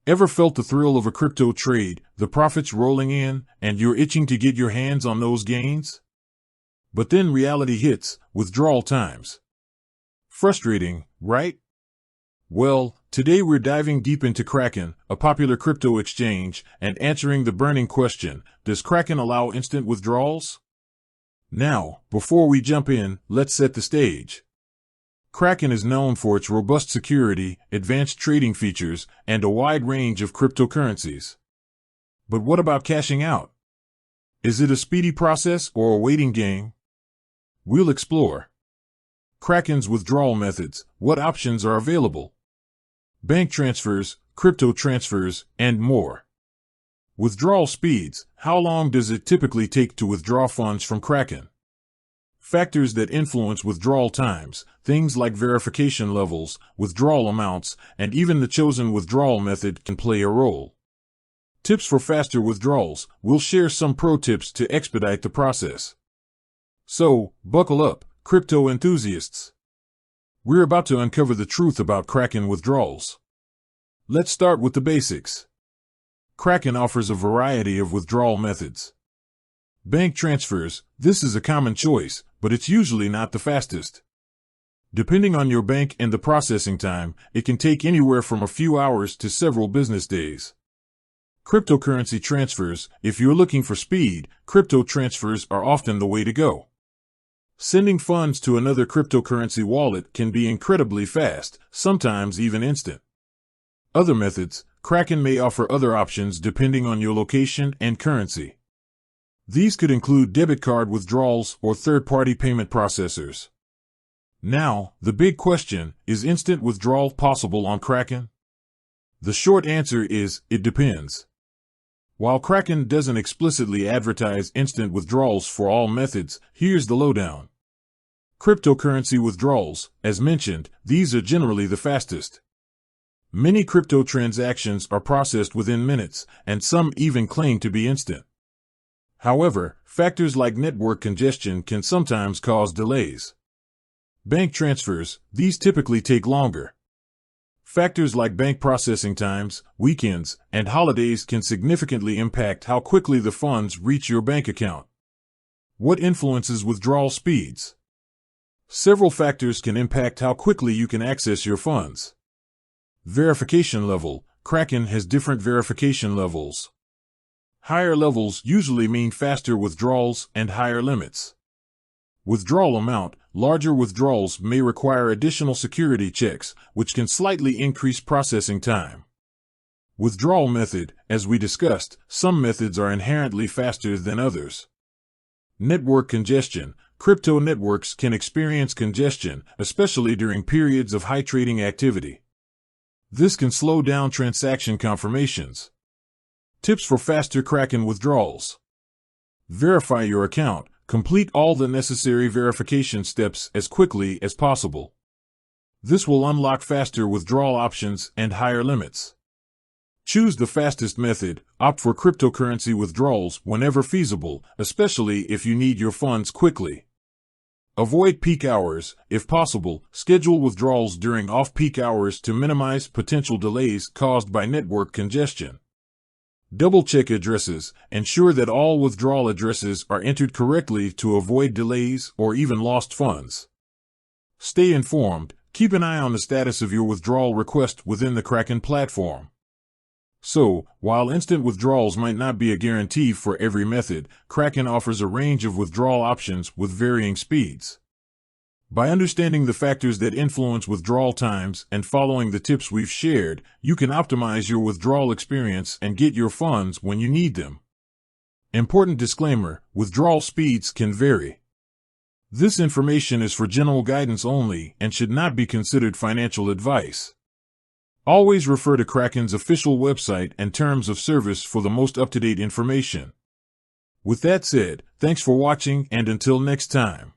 Ever felt the thrill of a crypto trade, the profits rolling in, and you're itching to get your hands on those gains? But then reality hits, withdrawal times. Frustrating, right? Well, today we're diving deep into Kraken, a popular crypto exchange, and answering the burning question, does Kraken allow instant withdrawals? Now, before we jump in, let's set the stage. Kraken is known for its robust security, advanced trading features, and a wide range of cryptocurrencies. But what about cashing out? Is it a speedy process or a waiting game? We'll explore. Kraken's withdrawal methods, what options are available? Bank transfers, crypto transfers, and more. Withdrawal speeds, how long does it typically take to withdraw funds from Kraken? Factors that influence withdrawal times, things like verification levels, withdrawal amounts, and even the chosen withdrawal method can play a role. Tips for faster withdrawals, we'll share some pro tips to expedite the process. So, buckle up, crypto enthusiasts. We're about to uncover the truth about Kraken withdrawals. Let's start with the basics. Kraken offers a variety of withdrawal methods. Bank transfers, this is a common choice, but it's usually not the fastest. Depending on your bank and the processing time, it can take anywhere from a few hours to several business days. Cryptocurrency transfers, if you're looking for speed, crypto transfers are often the way to go. Sending funds to another cryptocurrency wallet can be incredibly fast, sometimes even instant. Other methods, Kraken may offer other options depending on your location and currency. These could include debit card withdrawals or third-party payment processors. Now, the big question, is instant withdrawal possible on Kraken? The short answer is, it depends. While Kraken doesn't explicitly advertise instant withdrawals for all methods, here's the lowdown. Cryptocurrency withdrawals, as mentioned, these are generally the fastest. Many crypto transactions are processed within minutes, and some even claim to be instant. However, factors like network congestion can sometimes cause delays. Bank transfers, these typically take longer. Factors like bank processing times, weekends, and holidays can significantly impact how quickly the funds reach your bank account. What influences withdrawal speeds? Several factors can impact how quickly you can access your funds. Verification level, Kraken has different verification levels. Higher levels usually mean faster withdrawals and higher limits. Withdrawal amount, larger withdrawals may require additional security checks, which can slightly increase processing time. Withdrawal method, as we discussed, some methods are inherently faster than others. Network congestion, crypto networks can experience congestion, especially during periods of high trading activity. This can slow down transaction confirmations. Tips for faster Kraken withdrawals. Verify your account. Complete all the necessary verification steps as quickly as possible. This will unlock faster withdrawal options and higher limits. Choose the fastest method. Opt for cryptocurrency withdrawals whenever feasible, especially if you need your funds quickly. Avoid peak hours. If possible, schedule withdrawals during off-peak hours to minimize potential delays caused by network congestion. Double-check addresses. Ensure that all withdrawal addresses are entered correctly to avoid delays or even lost funds. Stay informed. Keep an eye on the status of your withdrawal request within the Kraken platform. So, while instant withdrawals might not be a guarantee for every method, Kraken offers a range of withdrawal options with varying speeds. By understanding the factors that influence withdrawal times and following the tips we've shared, you can optimize your withdrawal experience and get your funds when you need them. Important disclaimer, withdrawal speeds can vary. This information is for general guidance only and should not be considered financial advice. Always refer to Kraken's official website and terms of service for the most up-to-date information. With that said, thanks for watching and until next time.